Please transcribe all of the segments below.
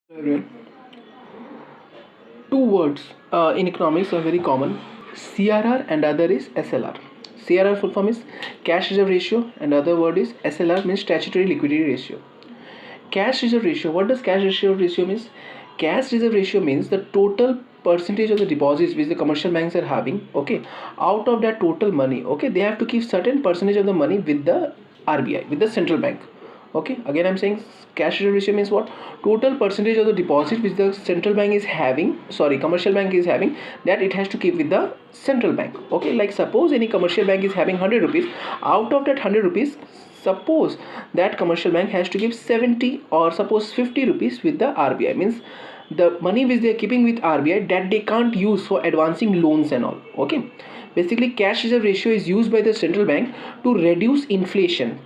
Everyone. Two words in economics are very common: CRR and other is SLR. CRR full form is cash reserve ratio, and other word is SLR, means statutory liquidity ratio. Cash reserve ratio. What does cash reserve ratio means? Cash reserve ratio means the total percentage of the deposits which the commercial banks are having. Okay, out of that total money, okay, they have to keep certain percentage of the money with the RBI, with the central bank. Okay, again I'm saying cash reserve ratio means what? Total percentage of the deposit which the central bank is having, sorry, commercial bank is having, that it has to keep with the central bank. Okay, like suppose any commercial bank is having 100 rupees. Out of that 100 rupees, suppose that commercial bank has to give 70 or suppose 50 rupees with the RBI, means the money which they are keeping with RBI that they can't use for advancing loans and all. Okay, basically cash reserve ratio is used by the central bank to reduce inflation,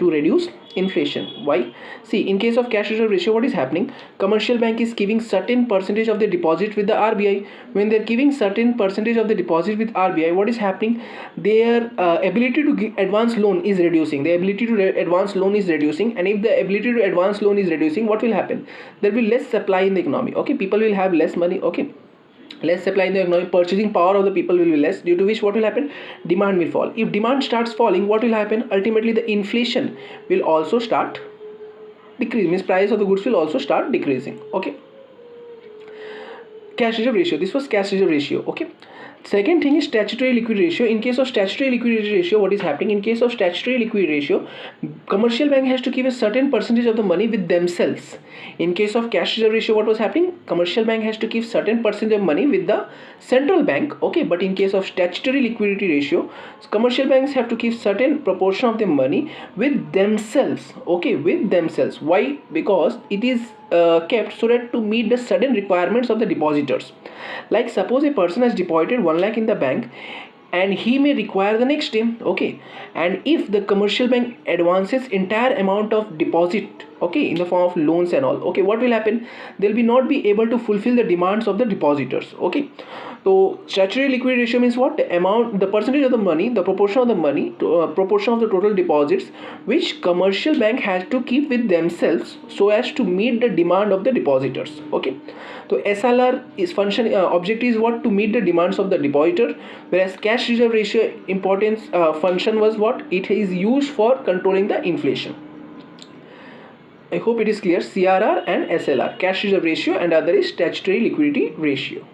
why? See, in case of cash reserve ratio, what is happening? Commercial bank is giving certain percentage of the deposit with the RBI. When they're giving certain percentage of the deposit with RBI, what is happening? Their ability to advance loan is reducing. The ability to advance loan is reducing, and if the ability to advance loan is reducing, what will happen? There will be less supply in the economy. Okay, people will have less money. Okay, less supply in the economy, purchasing power of the people will be less, due to which what will happen? Demand will fall. If demand starts falling, what will happen? Ultimately the inflation will also start decrease, means price of the goods will also start decreasing. Okay, cash reserve ratio, this was cash reserve ratio. Okay, second thing is statutory liquidity ratio. In case of statutory liquidity ratio, what is happening? In case of statutory liquidity ratio, commercial bank has to give a certain percentage of the money with themselves. In case of cash reserve ratio, what was happening? Commercial bank has to give certain percentage of money with the central bank. Okay, but in case of statutory liquidity ratio, commercial banks have to give certain proportion of the money with themselves. Okay, with themselves. Why? Because it is kept so that to meet the sudden requirements of the depositors. Like suppose a person has deposited 1 lakh in the bank and he may require the next day. Okay, and if the commercial bank advances entire amount of deposit, okay, in the form of loans and all, okay, what will happen? They'll be not be able to fulfill the demands of the depositors. Okay, so statutory liquidity ratio means what? The amount, the percentage of the money, the proportion of the money to proportion of the total deposits which commercial bank has to keep with themselves so as to meet the demand of the depositors. Okay, so SLR is function objective is what? To meet the demands of the depositor, whereas cash reserve ratio importance function was what? It is used for controlling the inflation. I hope it is clear. CRR and SLR, cash reserve ratio, and other is statutory liquidity ratio.